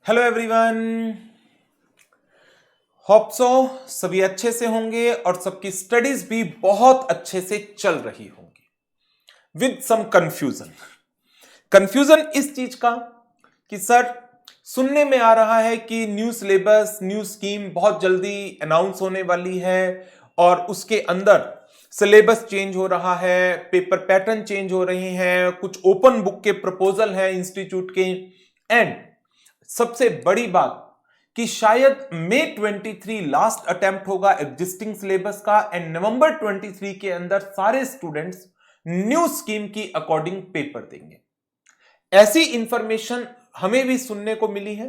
Hello everyone. Hope so सभी अच्छे से होंगे और सबकी स्टडीज भी बहुत अच्छे से चल रही होंगी विद सम कंफ्यूजन। कंफ्यूजन इस चीज का कि सर सुनने में आ रहा है कि न्यू सिलेबस न्यू स्कीम बहुत जल्दी अनाउंस होने वाली है और उसके अंदर सिलेबस चेंज हो रहा है, पेपर पैटर्न चेंज हो रहे हैं, कुछ ओपन बुक के प्रपोजल हैं इंस्टीट्यूट के। एंड सबसे बड़ी बात कि शायद मई 23 लास्ट अटेम्प्ट होगा एग्जिस्टिंग सिलेबस का एंड नवंबर 23 के अंदर सारे स्टूडेंट्स न्यू स्कीम की अकॉर्डिंग पेपर देंगे। ऐसी इंफॉर्मेशन हमें भी सुनने को मिली है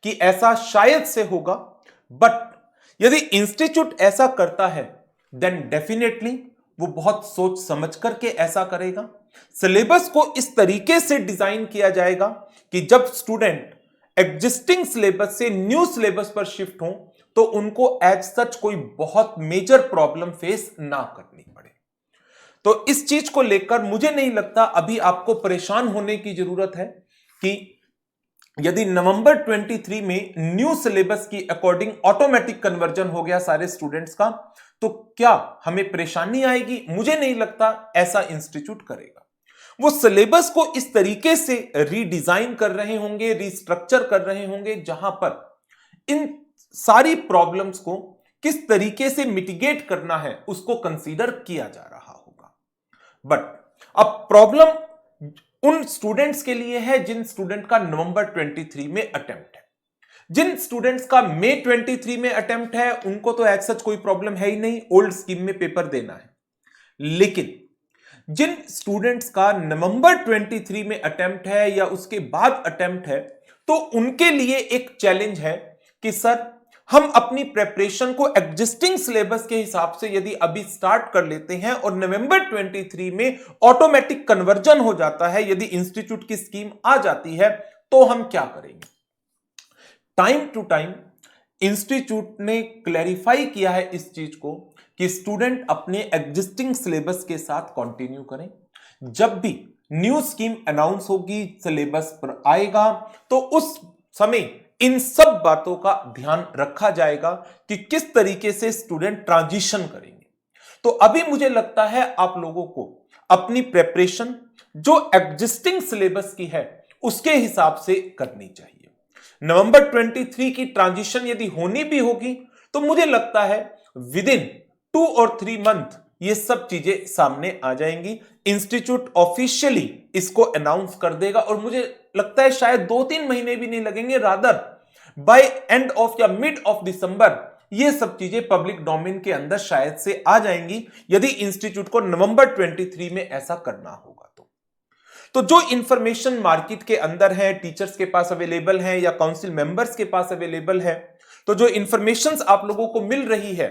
कि ऐसा शायद से होगा, बट यदि इंस्टीट्यूट ऐसा करता है देन डेफिनेटली वो बहुत सोच समझ करके ऐसा करेगा। सिलेबस को इस तरीके से डिजाइन किया जाएगा कि जब स्टूडेंट एग्जिस्टिंग सिलेबस से न्यू सिलेबस पर शिफ्ट हो तो उनको एज सच कोई बहुत मेजर प्रॉब्लम फेस ना करनी पड़े। तो इस चीज को लेकर मुझे नहीं लगता अभी आपको परेशान होने की जरूरत है कि यदि नवंबर 23 में न्यू सिलेबस की अकॉर्डिंग ऑटोमेटिक कन्वर्जन हो गया सारे स्टूडेंट्स का तो क्या हमें परेशानी आएगी। मुझे नहीं लगता ऐसा इंस्टीट्यूट करेगा। वो सिलेबस को इस तरीके से रीडिजाइन कर रहे होंगे, रिस्ट्रक्चर कर रहे होंगे जहां पर इन सारी प्रॉब्लम्स को किस तरीके से मिटिगेट करना है उसको कंसीडर किया जा रहा होगा। बट अब प्रॉब्लम उन स्टूडेंट्स के लिए है जिन स्टूडेंट का नवंबर 23 में अटेम्प्ट है। जिन स्टूडेंट्स का मई 23 में अटेम्प्ट है उनको तो एज सच कोई प्रॉब्लम है ही नहीं, ओल्ड स्कीम में पेपर देना है। लेकिन जिन स्टूडेंट्स का नवंबर 23 में अटेम्प्ट है या उसके बाद अटेम्प्ट है तो उनके लिए एक चैलेंज है कि सर हम अपनी प्रेपरेशन को एग्जिस्टिंग सिलेबस के हिसाब से यदि अभी स्टार्ट कर लेते हैं और नवंबर 23 में ऑटोमेटिक कन्वर्जन हो जाता है, यदि इंस्टीट्यूट की स्कीम आ जाती है तो हम क्या करेंगे। टाइम टू टाइम इंस्टीट्यूट ने क्लैरिफाई किया है इस चीज को कि स्टूडेंट अपने एग्जिस्टिंग सिलेबस के साथ कंटिन्यू करें। जब भी न्यू स्कीम अनाउंस होगी, सिलेबस पर आएगा तो उस समय इन सब बातों का ध्यान रखा जाएगा कि किस तरीके से स्टूडेंट ट्रांजिशन करेंगे। तो अभी मुझे लगता है आप लोगों को अपनी प्रेपरेशन जो एग्जिस्टिंग सिलेबस की है उसके हिसाब से करनी चाहिए। नवंबर 23 की ट्रांजिशन यदि होनी भी होगी तो मुझे लगता है विद इन 2 और 3 मंथ ये सब चीजें सामने आ जाएंगी। इंस्टीट्यूट ऑफिशियली इसको अनाउंस कर देगा और मुझे लगता है शायद 2-3 महीने भी नहीं लगेंगे, रादर बाय एंड ऑफ या मिड ऑफ दिसंबर ये सब चीजें पब्लिक डोमेन के अंदर शायद से आ जाएंगी यदि इंस्टीट्यूट को नवंबर 23 में ऐसा करना होगा। तो जो इंफॉर्मेशन मार्केट के अंदर है, टीचर्स के पास अवेलेबल है या काउंसिल मेंबर्स के पास अवेलेबल है, तो जो इंफॉर्मेशन आप लोगों को मिल रही है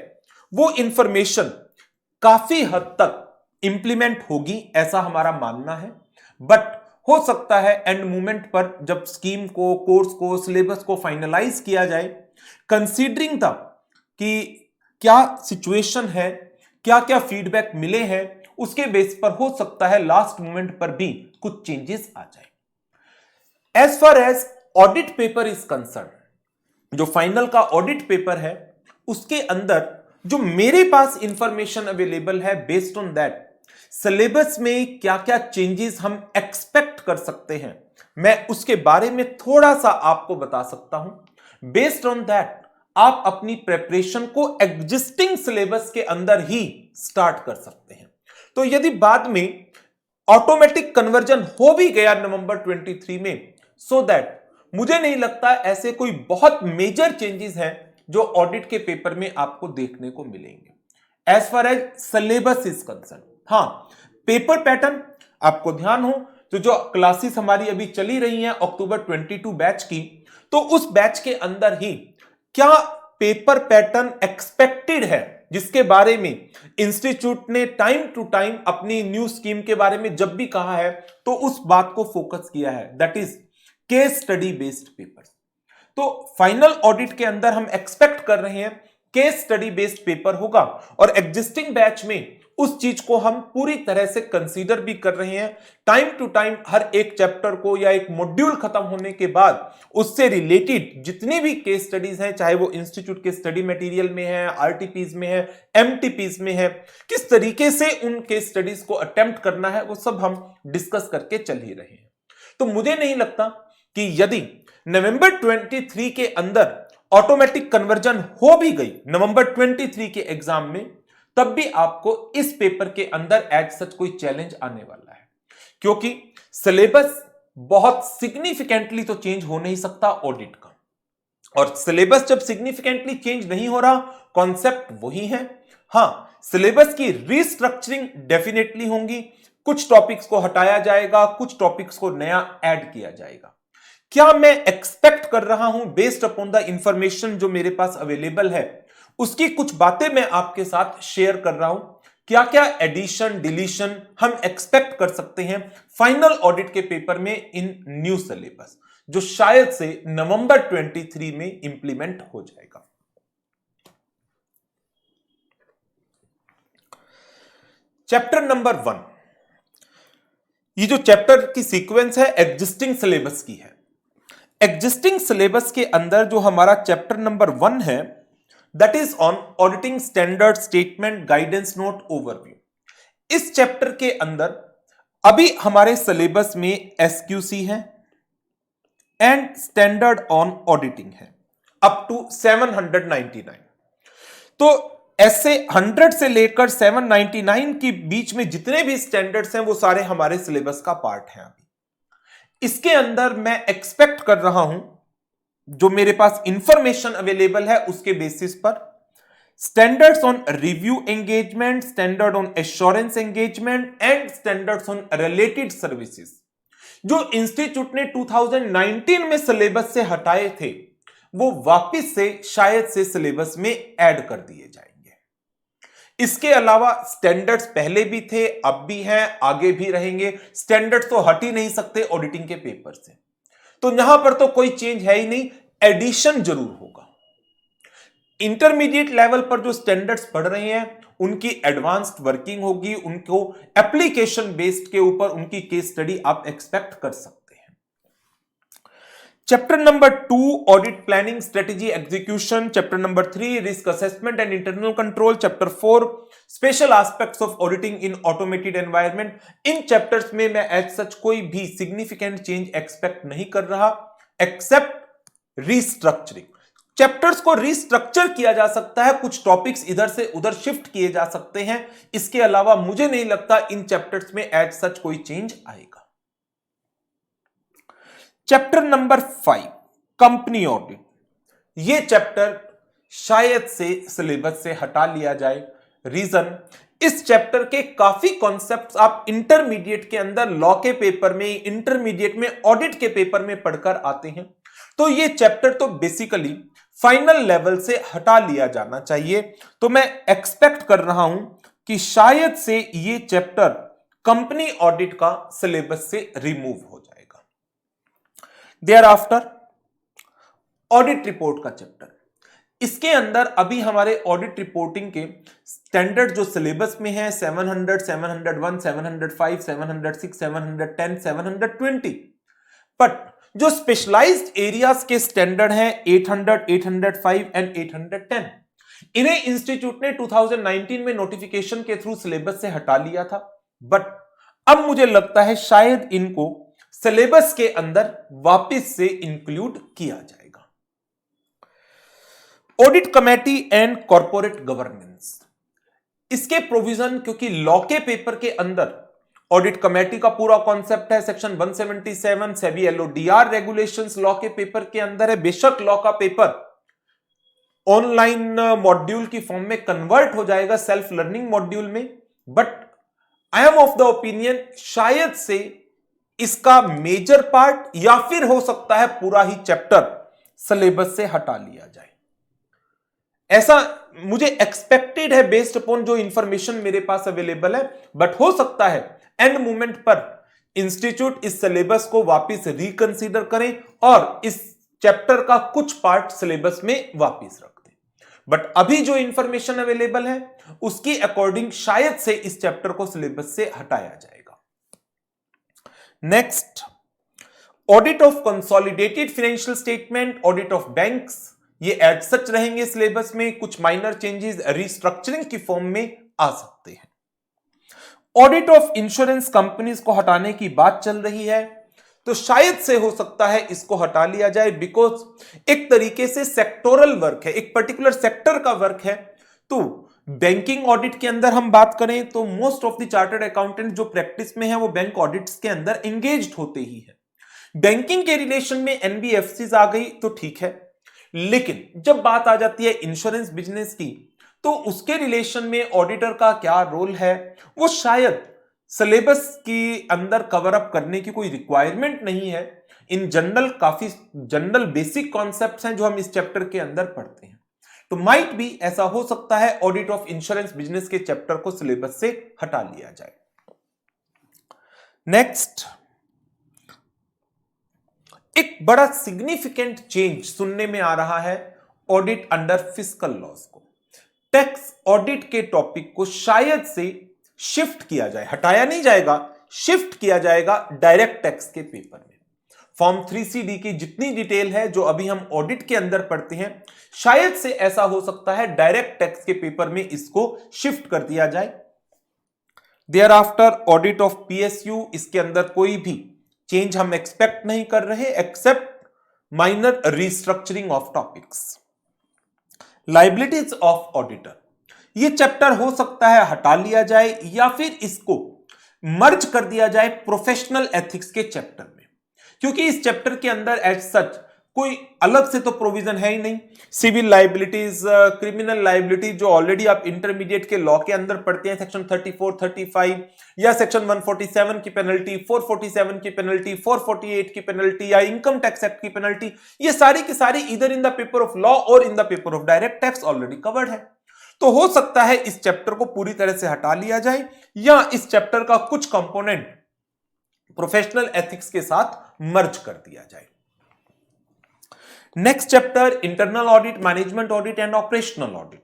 वो इंफॉर्मेशन काफी हद तक इंप्लीमेंट होगी ऐसा हमारा मानना है। बट हो सकता है एंड मोमेंट पर जब स्कीम को, कोर्स को, सिलेबस को फाइनलाइज किया जाए, कंसीडरिंग द कि क्या सिचुएशन है, क्या क्या फीडबैक मिले हैं, उसके बेस पर हो सकता है लास्ट मोमेंट पर भी कुछ चेंजेस आ जाए। As far as audit paper is concerned, जो फाइनल का ऑडिट पेपर है उसके अंदर जो मेरे पास इंफॉर्मेशन अवेलेबल है, बेस्ड ऑन दैट सिलेबस में क्या क्या चेंजेस हम एक्सपेक्ट कर सकते हैं मैं उसके बारे में थोड़ा सा आपको बता सकता हूं। बेस्ड ऑन दैट आप अपनी प्रेपरेशन को एग्जिस्टिंग सिलेबस के अंदर ही स्टार्ट कर सकते हैं। तो यदि बाद में ऑटोमेटिक कन्वर्जन हो भी गया नवंबर 23 में, सो दैट मुझे नहीं लगता ऐसे कोई बहुत मेजर चेंजेस हैं जो ऑडिट के पेपर में आपको देखने को मिलेंगे as far as syllabus is concerned. हां, पेपर पैटर्न आपको ध्यान हो तो जो क्लासेस हमारी अभी चली रही हैं अक्टूबर 22 बैच की, तो उस बैच के अंदर ही क्या पेपर पैटर्न एक्सपेक्टेड है जिसके बारे में इंस्टीट्यूट ने टाइम टू टाइम अपनी न्यू स्कीम के बारे में जब भी कहा है तो उस बात को फोकस किया है, that is case study based paper. तो फाइनल ऑडिट के अंदर हम एक्सपेक्ट कर रहे हैं केस स्टडी बेस्ड पेपर होगा और एग्जिस्टिंग बैच में उस चीज को हम पूरी तरह से कंसीडर भी कर रहे हैं। टाइम टू टाइम हर एक चैप्टर को या एक मॉड्यूल खत्म होने के बाद उससे रिलेटेड जितनी भी केस स्टडीज हैं, चाहे वो इंस्टीट्यूट के स्टडी मटेरियल में है, आरटीपीज में है, एमटीपीज में है, किस तरीके से उन केस स्टडीज को अटेम्प्ट करना है वो सब हम डिस्कस करके चल ही रहे हैं। तो मुझे नहीं लगता कि यदि नवंबर 23 के अंदर ऑटोमेटिक कन्वर्जन हो भी गई नवंबर 23 के एग्जाम में, तब भी आपको इस पेपर के अंदर एज सच कोई चैलेंज आने वाला है, क्योंकि सिलेबस बहुत सिग्निफिकेंटली तो चेंज हो नहीं सकता ऑडिट का। और सिलेबस जब सिग्निफिकेंटली चेंज नहीं हो रहा, कॉन्सेप्ट वही है। हां, सिलेबस की रीस्ट्रक्चरिंग डेफिनेटली होंगी, कुछ टॉपिक्स को हटाया जाएगा, कुछ टॉपिक्स को नया ऐड किया जाएगा। क्या मैं एक्सपेक्ट कर रहा हूं बेस्ड अपॉन द इंफॉर्मेशन जो मेरे पास अवेलेबल है, उसकी कुछ बातें मैं आपके साथ शेयर कर रहा हूं। क्या क्या एडिशन डिलीशन हम एक्सपेक्ट कर सकते हैं फाइनल ऑडिट के पेपर में इन न्यू सिलेबस, जो शायद से नवंबर 23 में इंप्लीमेंट हो जाएगा। चैप्टर नंबर 1, ये जो चैप्टर की सीक्वेंस है एग्जिस्टिंग सिलेबस की है। एग्जिस्टिंग सिलेबस के अंदर जो हमारा चैप्टर नंबर 1 है, that is on auditing standard statement guidance note overview. इस चैप्टर के अंदर अभी हमारे सिलेबस में एसक्यूसी है एंड स्टैंडर्ड ऑन ऑडिटिंग है अप टू 799। तो ऐसे 100 से लेकर 799 के बीच में जितने भी स्टैंडर्ड्स हैं वो सारे हमारे सिलेबस का पार्ट हैं। अभी इसके अंदर मैं एक्सपेक्ट कर रहा हूं, जो मेरे पास इंफॉर्मेशन अवेलेबल है उसके बेसिस पर, standards on review engagement, standard on assurance engagement and standards on related services, जो इंस्टीट्यूट ने 2019 में सिलेबस से हटाए थे, वो वापस से शायद से सिलेबस में ऐड कर दिए जाएंगे। इसके अलावा स्टैंडर्ड्स पहले भी थे, अब भी हैं, आगे भी रहेंगे। स्टैंडर्ड्स तो हट ही नहीं सकते ऑडिटिंग के पेपर से, तो यहां पर तो कोई चेंज है ही नहीं, एडिशन जरूर होगा। इंटरमीडिएट लेवल पर जो स्टैंडर्ड्स पढ़ रहे हैं उनकी एडवांस्ड वर्किंग होगी, उनको एप्लीकेशन बेस्ड के ऊपर उनकी केस स्टडी आप एक्सपेक्ट कर सकते हैं। Chapter number 2 audit planning strategy execution, chapter number 3 risk assessment and internal control, chapter 4 special aspects of auditing in automated environment. In chapters में मैं एज सच कोई भी सिग्निफिकेंट चेंज एक्सपेक्ट नहीं कर रहा, एक्सेप्ट रीस्ट्रक्चरिंग। चैप्टर्स को restructure किया जा सकता है, कुछ टॉपिक्स इधर से उधर शिफ्ट किए जा सकते हैं, इसके अलावा मुझे नहीं लगता इन चैप्टर्स में एज सच कोई चेंज आएगा। चैप्टर नंबर 5 कंपनी ऑडिट, यह चैप्टर शायद से सिलेबस से हटा लिया जाए। रीजन, इस चैप्टर के काफी कॉन्सेप्ट्स आप इंटरमीडिएट के अंदर लॉ के पेपर में, इंटरमीडिएट में ऑडिट के पेपर में पढ़कर आते हैं, तो यह चैप्टर तो बेसिकली फाइनल लेवल से हटा लिया जाना चाहिए। तो मैं एक्सपेक्ट कर रहा हूं कि शायद से यह चैप्टर कंपनी ऑडिट का सिलेबस से रिमूव हो जाएगा। देयर आफ्टर ऑडिट रिपोर्ट का चैप्टर, इसके अंदर अभी हमारे ऑडिट रिपोर्टिंग के स्टैंडर्ड जो सिलेबस में है 700, 701, 705, 706, 710, 720, बट जो स्पेशलाइज्ड एरियाज के स्टैंडर्ड हैं 800, 805 एंड 810, इन्हें इंस्टीट्यूट ने 2019 में नोटिफिकेशन के थ्रू सिलेबस से हटा लिया था, बट अब मुझे लगता है शायद इनको सिलेबस के अंदर वापस से इंक्लूड किया जाएगा। Audit committee and corporate governance, इसके प्रोविजन, क्योंकि लॉ के पेपर के अंदर ऑडिट कमेटी का पूरा कॉन्सेप्ट है, section 177 SEBI LODR regulations law के पेपर के अंदर है। बेशक लॉ का पेपर ऑनलाइन मॉड्यूल की फॉर्म में कन्वर्ट हो जाएगा सेल्फ लर्निंग मॉड्यूल में, but I am of the opinion शायद से इसका मेजर पार्ट या फिर हो सकता है पूरा ही चैप्टर सिलेबस से हटा लिया जाए। ऐसा मुझे एक्सपेक्टेड है बेस्ड अपॉन जो इंफॉर्मेशन मेरे पास अवेलेबल है, बट हो सकता है एंड मोमेंट पर इंस्टीट्यूट इस सिलेबस को वापस रिकंसीडर करें और इस चैप्टर का कुछ पार्ट सिलेबस में वापस रख दें। बट अभी जो इंफॉर्मेशन अवेलेबल है उसकी अकॉर्डिंग शायद से इस चैप्टर को सिलेबस से हटाया जाएगा। Next, audit of consolidated financial statement, audit of banks, ये एज सच रहेंगे सिलेबस में। कुछ माइनर चेंजेस रिस्ट्रक्चरिंग की फॉर्म में आ सकते हैं। ऑडिट ऑफ इंश्योरेंस कंपनीज को हटाने की बात चल रही है, तो शायद से हो सकता है इसको हटा लिया जाए, बिकॉज एक तरीके से सेक्टोरल वर्क है, एक पर्टिकुलर सेक्टर का वर्क है। तो बैंकिंग ऑडिट के अंदर हम बात करें तो most of the chartered accountant जो प्रैक्टिस में है वो बैंक ऑडिट्स के अंदर एंगेज्ड होते ही है। बैंकिंग के रिलेशन में एनबीएफसीज आ गई तो ठीक है, लेकिन जब बात आ जाती है इंश्योरेंस बिजनेस की तो उसके रिलेशन में ऑडिटर का क्या रोल है वो शायद सिलेबस के अंदर कवर अप करने की कोई रिक्वायरमेंट नहीं है। इन जनरल काफी जनरल बेसिक कॉन्सेप्ट्स हैं जो हम इस चैप्टर के अंदर पढ़ते हैं, तो माइट भी ऐसा हो सकता है ऑडिट ऑफ इंश्योरेंस बिजनेस के चैप्टर को सिलेबस से हटा लिया जाए। नेक्स्ट, एक बड़ा सिग्निफिकेंट चेंज सुनने में आ रहा है ऑडिट अंडर फिस्कल लॉज को। टैक्स ऑडिट के टॉपिक को शायद से शिफ्ट किया जाए, हटाया नहीं जाएगा, शिफ्ट किया जाएगा डायरेक्ट टैक्स के पेपर में। फॉर्म 3CD की जितनी डिटेल है जो अभी हम ऑडिट के अंदर पढ़ते हैं, शायद से ऐसा हो सकता है डायरेक्ट टैक्स के पेपर में इसको शिफ्ट कर दिया जाए। Thereafter audit of PSU, इसके अंदर कोई भी चेंज हम एक्सपेक्ट नहीं कर रहे except minor restructuring of topics. Liabilities of auditor, ये चैप्टर हो सकता है हटा लिया जाए या फिर इसको मर्ज कर दिया जाए प्रोफेशनल एथिक्स के चैप्टर में, क्योंकि इस चैप्टर के अंदर एज सच कोई अलग से तो प्रोविजन है ही नहीं। सिविल लाइबिलिटीज, क्रिमिनल लाइबिलिटी जो ऑलरेडी आप इंटरमीडिएट के लॉ के अंदर पढ़ते हैं, सेक्शन 34, 35 या सेक्शन 147 की पेनल्टी, 447 की पेनल्टी, 448 की पेनल्टी या इनकम टैक्स एक्ट की पेनल्टी, ये सारी की सारी इधर in the paper of law और in the paper of direct tax already covered है। तो हो सकता है इस चैप्टर को पूरी तरह से हटा लिया जाए या इस चैप्टर का कुछ कंपोनेंट प्रोफेशनल एथिक्स के साथ मर्ज कर दिया जाए। Next chapter, internal audit, management audit and operational audit.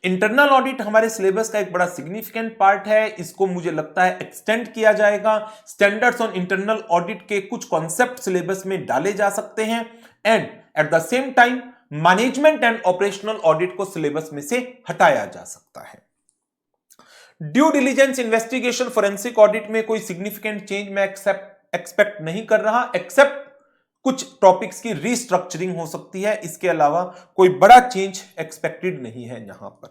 Internal audit हमारे सिलेबस का एक बड़ा सिग्निफिकेंट पार्ट है, इसको मुझे लगता है एक्सटेंड किया जाएगा। स्टैंडर्ड्स ऑन इंटरनल ऑडिट के कुछ कॉन्सेप्ट सिलेबस में डाले जा सकते हैं and at the same time management and operational audit को सिलेबस में से हटाया जा सकता है। Due diligence, investigation, forensic audit में कोई सिग्निफिकेंट चेंज मैं एक्सपेक्ट नहीं कर रहा एक्सेप्ट कुछ टॉपिक्स की रीस्ट्रक्चरिंग हो सकती है, इसके अलावा कोई बड़ा चेंज एक्सपेक्टेड नहीं है यहां पर।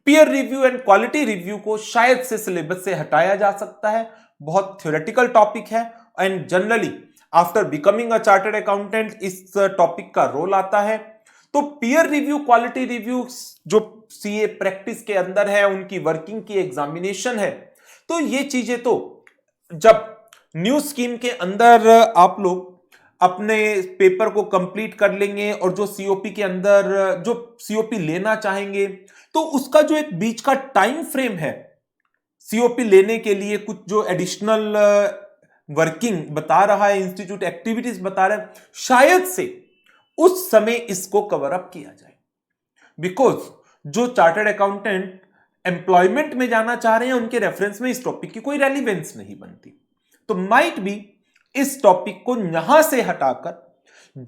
Peer review and quality review को शायद से सिलेबस से हटाया जा सकता है, बहुत थ्योरेटिकल टॉपिक है and generally after becoming a chartered accountant इस टॉपिक का रोल आता है। तो पीयर रिव्यू, क्वालिटी रिव्यू जो सीए प्रैक्टिस के अंदर है, उनकी वर्किंग की एग्जामिनेशन है, तो ये चीजें तो जब न्यू स्कीम के अंदर आप लोग अपने पेपर को कंप्लीट कर लेंगे और जो सीओपी के अंदर जो सीओपी लेना चाहेंगे तो उसका जो एक बीच का टाइम फ्रेम है सीओपी लेने के लिए, कुछ जो एडिशनल वर्किंग बता रहा है इंस्टीट्यूट, एक्टिविटीज बता रहा है, शायद से उस समय इसको कवर अप किया जाए। बिकॉज जो चार्टर्ड अकाउंटेंट एम्प्लॉयमेंट में जाना चाह रहे हैं उनके रेफरेंस में इस टॉपिक की कोई रेलिवेंस नहीं बनती, तो माइट बी इस टॉपिक को यहां से हटाकर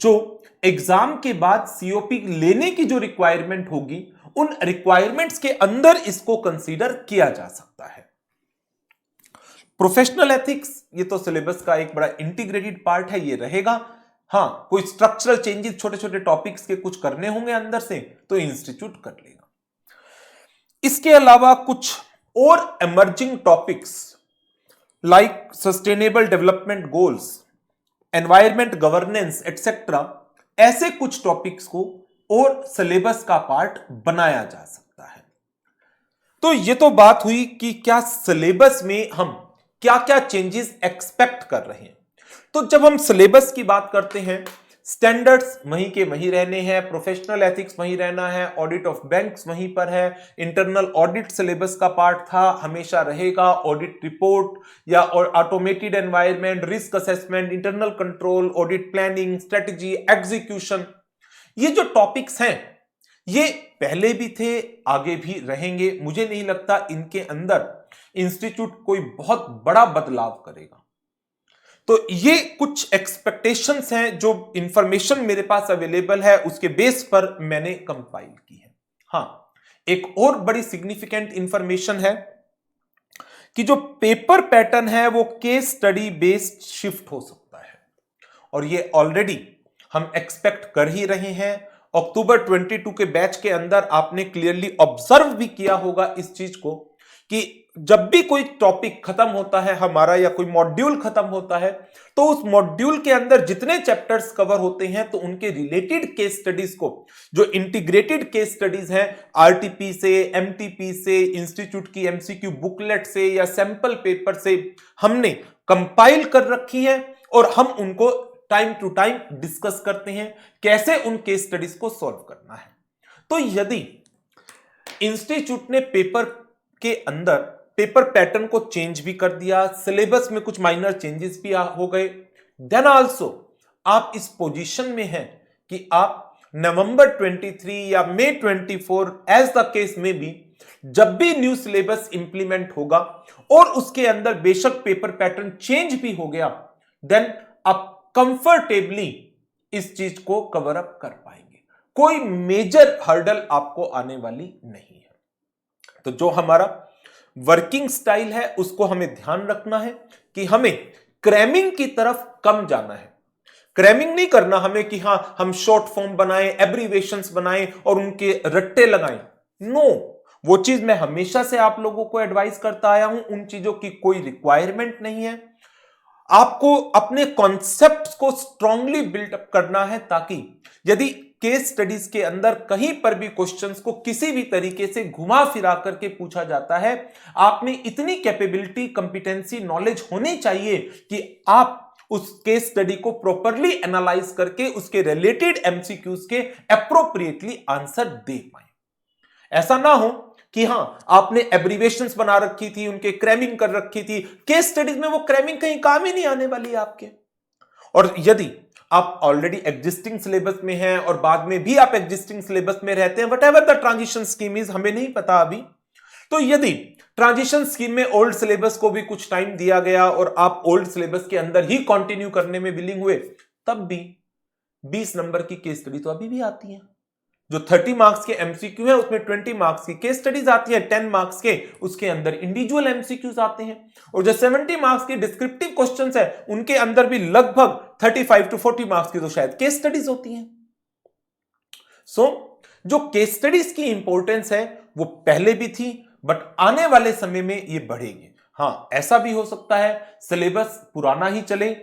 जो एग्जाम के बाद सीओपी लेने की जो रिक्वायरमेंट होगी उन रिक्वायरमेंट्स के अंदर इसको कंसीडर किया जा सकता है। प्रोफेशनल एथिक्स, ये तो सिलेबस का एक बड़ा इंटीग्रेटेड पार्ट है, ये रहेगा। हां, कोई स्ट्रक्चरल चेंजेस छोटे छोटे टॉपिक्स के कुछ करने होंगे अंदर से तो इंस्टीट्यूट कर लेगा। इसके अलावा कुछ और emerging topics like sustainable development goals, environment governance etcetera, ऐसे कुछ टॉपिक्स को और सिलेबस का पार्ट बनाया जा सकता है। तो ये तो बात हुई कि क्या सिलेबस में हम क्या क्या चेंजेस एक्सपेक्ट कर रहे हैं। तो जब हम सिलेबस की बात करते हैं, स्टैंडर्ड्स वहीं के वहीं रहने हैं, प्रोफेशनल एथिक्स वहीं रहना है, ऑडिट ऑफ बैंक्स वहीं पर है, इंटरनल ऑडिट सिलेबस का पार्ट था, हमेशा रहेगा, ऑडिट रिपोर्ट या automated environment, risk assessment, internal control, audit planning, strategy, execution, ये जो टॉपिक्स हैं ये पहले भी थे, आगे भी रहेंगे। मुझे नहीं लगता इनके अंदर इंस्टीट्यूट कोई बहुत बड़ा बदलाव करेगा। तो ये कुछ एक्सपेक्टेशंस हैं, जो इंफॉर्मेशन मेरे पास अवेलेबल है उसके बेस पर मैंने कंपाइल की है। हां, एक और बड़ी सिग्निफिकेंट इंफॉर्मेशन है कि जो पेपर पैटर्न है वो केस स्टडी बेस्ड शिफ्ट हो सकता है, और ये ऑलरेडी हम एक्सपेक्ट कर ही रहे हैं। अक्टूबर 22 के बैच के अंदर आपने क्लियरली ऑब्जर्व भी किया होगा इस चीज को कि जब भी कोई टॉपिक खत्म होता है हमारा, या कोई मॉड्यूल खत्म होता है, तो उस मॉड्यूल के अंदर जितने चैप्टर्स कवर होते हैं तो उनके रिलेटेड केस स्टडीज को, जो इंटीग्रेटेड केस स्टडीज हैं, आरटीपी से, एमटीपी से, इंस्टीट्यूट की एमसीक्यू बुकलेट से या सैंपल पेपर से हमने कंपाइल कर रखी है, और हम उनको टाइम टू टाइम डिस्कस करते हैं कैसे उन केस स्टडीज को सॉल्व करना है। तो यदि इंस्टीट्यूट ने पेपर के अंदर पेपर पैटर्न को चेंज भी कर दिया, सिलेबस में कुछ माइनर चेंजेस भी हो गए, देन आल्सो आप इस पोजीशन में हैं कि आप नवंबर 23 या मई 24 एज द केस में भी, जब भी न्यू सिलेबस इंप्लीमेंट होगा और उसके अंदर बेशक पेपर पैटर्न चेंज भी हो गया, देन आप कंफर्टेबली इस चीज को कवर अप कर पाएंगे। कोई मेजर हर्डल आपको आने वाली नहीं है। तो जो हमारा वर्किंग स्टाइल है उसको हमें ध्यान रखना है कि हमें क्रैमिंग की तरफ कम जाना है। क्रैमिंग नहीं करना हमें कि हां हम शॉर्ट फॉर्म बनाएं, एब्रीवेशंस बनाएं और उनके रट्टे लगाएं। नो, वो चीज मैं हमेशा से आप लोगों को एडवाइस करता आया हूं, उन चीजों की कोई रिक्वायरमेंट नहीं है। आपको अपने कॉन्सेप्ट्स को स्ट्रांगली बिल्ट अप करना है, ताकि यदि केस स्टडीज के अंदर कहीं पर भी क्वेश्चंस को किसी भी तरीके से घुमा फिरा करके पूछा जाता है, आप में इतनी कैपेबिलिटी, कंपिटेंसी, नॉलेज होनी चाहिए कि आप उस केस स्टडी को प्रॉपरली एनालाइज करके उसके रिलेटेड एमसीक्यूज के एप्रोप्रिएटली आंसर दे पाए। ऐसा ना हो कि हां आपने एब्रीवेशंस बना रखी थी, उनके क्रैमिंग कर रखी थी, केस स्टडीज में वो क्रैमिंग कहीं काम ही नहीं आने वाली आपके। और यदि आप ऑलरेडी एग्जिस्टिंग सिलेबस में हैं और बाद में भी आप एग्जिस्टिंग सिलेबस में रहते हैं, whatever the transition scheme is, हमें नहीं पता अभी, तो यदि ट्रांजिशन स्कीम में ओल्ड सिलेबस को भी कुछ टाइम दिया गया और आप ओल्ड सिलेबस के अंदर ही कंटिन्यू करने में विलिंग हुए, तब भी 20 नंबर की केस स्टडी तो अभी भी आती है। जो 30 मार्क्स के एमसीक्यू है उसमें 20 मार्क्स की केस स्टडीज आती है, 10 मार्क्स के उसके अंदर इंडिविजुअल एमसीक्यूज आते हैं, और जो 70 मार्क्स के डिस्क्रिप्टिव क्वेश्चंस है उनके अंदर भी लगभग 35 टू 40 मार्क्स की तो शायद केस स्टडीज होती हैं। सो जो केस स्टडीज की इंपॉर्टेंस है वो पहले भी थी, बट आने वाले समय में ये बढ़ेगी। हां, ऐसा भी हो सकता है सिलेबस पुराना ही चले,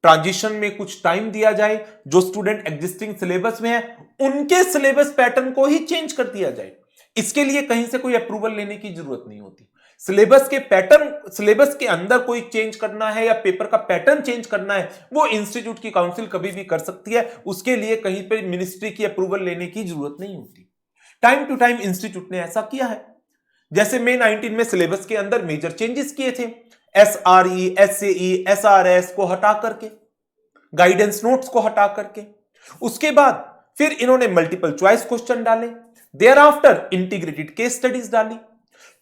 ट्रांजिशन में कुछ टाइम दिया जाए, जो स्टूडेंट एग्जिस्टिंग सिलेबस में है उनके सिलेबस पैटर्न को ही चेंज कर दिया जाए। इसके लिए कहीं से कोई अप्रूवल लेने की जरूरत नहीं होती। सिलेबस के पैटर्न, सिलेबस के अंदर कोई चेंज करना है या पेपर का पैटर्न चेंज करना है, वो इंस्टीट्यूट की काउंसिल कभी भी कर सकती है। उसके लिए कहीं पे मिनिस्ट्री की अप्रूवल लेने की जरूरत नहीं होती। टाइम टू टाइम इंस्टीट्यूट ने ऐसा किया है। जैसे मई 19 में सिलेबस के अंदर मेजर चेंजेस किए थे, SRE, SAE, SRS को हटा करके, गाइडेंस नोट्स को हटा करके। उसके बाद फिर इन्होंने मल्टीपल चॉइस क्वेश्चन डाले, thereafter integrated case studies डाली।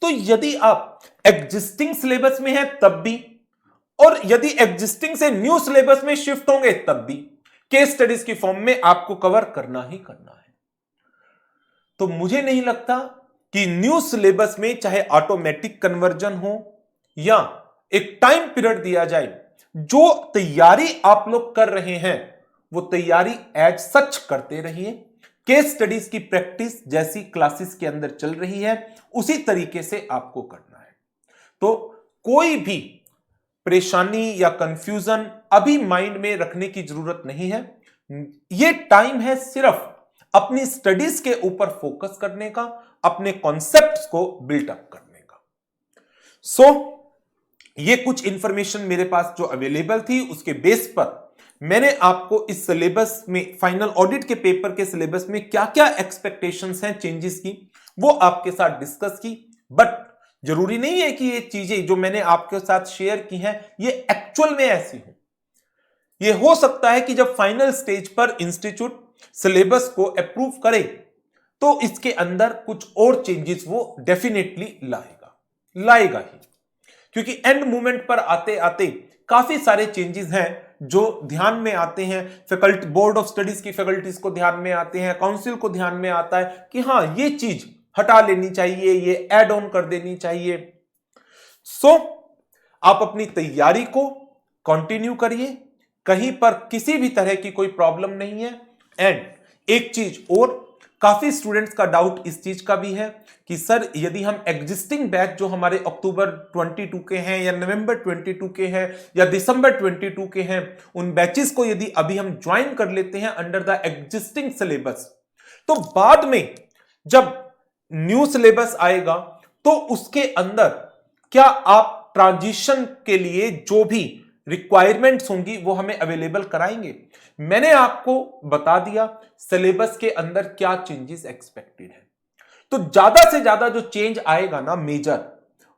तो यदि आप एग्जिस्टिंग सिलेबस में हैं तब भी, और यदि एग्जिस्टिंग से न्यू सिलेबस में शिफ्ट होंगे तब भी, केस स्टडीज की फॉर्म में आपको कवर करना ही करना है। तो मुझे नहीं लगता कि न्यू सिलेबस में चाहे ऑटोमेटिक कन्वर्जन हो या एक टाइम पीरियड दिया जाए, जो तैयारी आप लोग कर रहे हैं वो तैयारी एज सच करते रहिए। केस स्टडीज की प्रैक्टिस जैसी क्लासेस के अंदर चल रही है उसी तरीके से आपको करना है। तो कोई भी परेशानी या कंफ्यूजन अभी माइंड में रखने की जरूरत नहीं है। यह टाइम है सिर्फ अपनी स्टडीज के ऊपर फोकस करने का, अपने कॉन्सेप्ट्स को बिल्टअप करने का। ये कुछ इंफॉर्मेशन मेरे पास जो अवेलेबल थी उसके बेस पर मैंने आपको इस सिलेबस में, फाइनल ऑडिट के पेपर के सिलेबस में क्या क्या एक्सपेक्टेशंस हैं चेंजेस की, वो आपके साथ डिस्कस की। बट जरूरी नहीं है कि ये चीजें जो मैंने आपके साथ शेयर की हैं ये एक्चुअल में ऐसी हो। ये हो सकता है कि जब फाइनल स्टेज पर इंस्टीट्यूट सिलेबस को अप्रूव करे तो इसके अंदर कुछ और चेंजेस वो डेफिनेटली लाएगा ही, क्योंकि एंड मोमेंट पर आते आते काफी सारे चेंजेस हैं जो ध्यान में आते हैं। फैकल्टी, बोर्ड ऑफ स्टडीज की फैकल्टीज को ध्यान में आते हैं, काउंसिल को ध्यान में आता है कि हाँ ये चीज हटा लेनी चाहिए, ये ऐड ऑन कर देनी चाहिए। सो आप अपनी तैयारी को कंटिन्यू करिए, कहीं पर किसी भी तरह की कोई प्रॉब्लम नहीं है। एंड एक चीज और, काफी स्टूडेंट्स का डाउट इस चीज का भी है कि सर यदि हम एग्जिस्टिंग बैच जो हमारे अक्टूबर 22 के हैं या नवंबर 22 के हैं या दिसंबर 22 के हैं, उन बैचेस को यदि अभी हम ज्वाइन कर लेते हैं अंडर द एग्जिस्टिंग सिलेबस, तो बाद में जब न्यू सिलेबस आएगा तो उसके अंदर क्या आप ट्रांजिशन के लिए जो भी रिक्वायरमेंट्स होंगी वो हमें अवेलेबल कराएंगे? मैंने आपको बता दिया सिलेबस के अंदर क्या चेंजेस एक्सपेक्टेड है। तो ज्यादा से ज्यादा जो चेंज आएगा ना मेजर,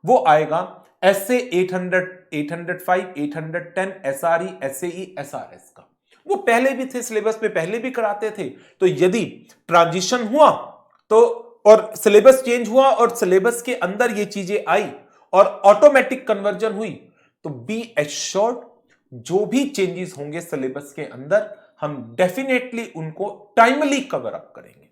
वो आएगा एसए 800, 805, 810, एसआरई, एसएई, एसआरएस का। वो पहले भी थे, सिलेबस में पहले भी कराते थे। तो यदि ट्रांजिशन हुआ तो और सिलेबस चेंज हुआ और सिलेबस के अंदर ये चीजें आई और ऑटोमेटिक कन्वर्जन हुई, तो बी एश्योर्ड जो भी चेंजेस होंगे सिलेबस के अंदर हम डेफिनेटली उनको टाइमली कवर अप करेंगे।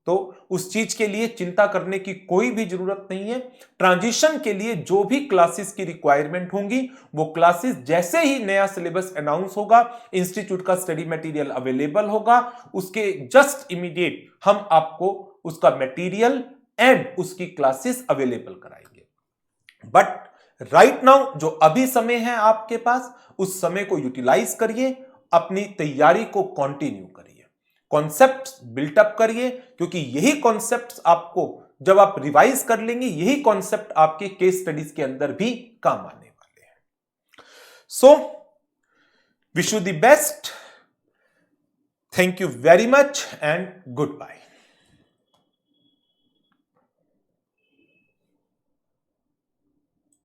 तो उस चीज के लिए चिंता करने की कोई भी जरूरत नहीं है। ट्रांजिशन के लिए जो भी क्लासेस की रिक्वायरमेंट होंगी वो क्लासेस जैसे ही नया सिलेबस अनाउंस होगा, इंस्टीट्यूट का स्टडी मटेरियल अवेलेबल होगा, उसके जस्ट इमीडिएट हम आपको उसका मटेरियल एंड उसकी क्लासेस अवेलेबल कराएंगे। बट राइट नाउ जो अभी समय है आपके पास, उस समय को यूटिलाइज करिए, अपनी तैयारी को कंटिन्यू करिए, कॉन्सेप्ट्स बिल्टअप करिए, क्योंकि यही कॉन्सेप्ट्स आपको जब आप रिवाइज कर लेंगे, यही कॉन्सेप्ट आपके केस स्टडीज के अंदर भी काम आने वाले हैं। So wish you the best, thank you very much and good bye.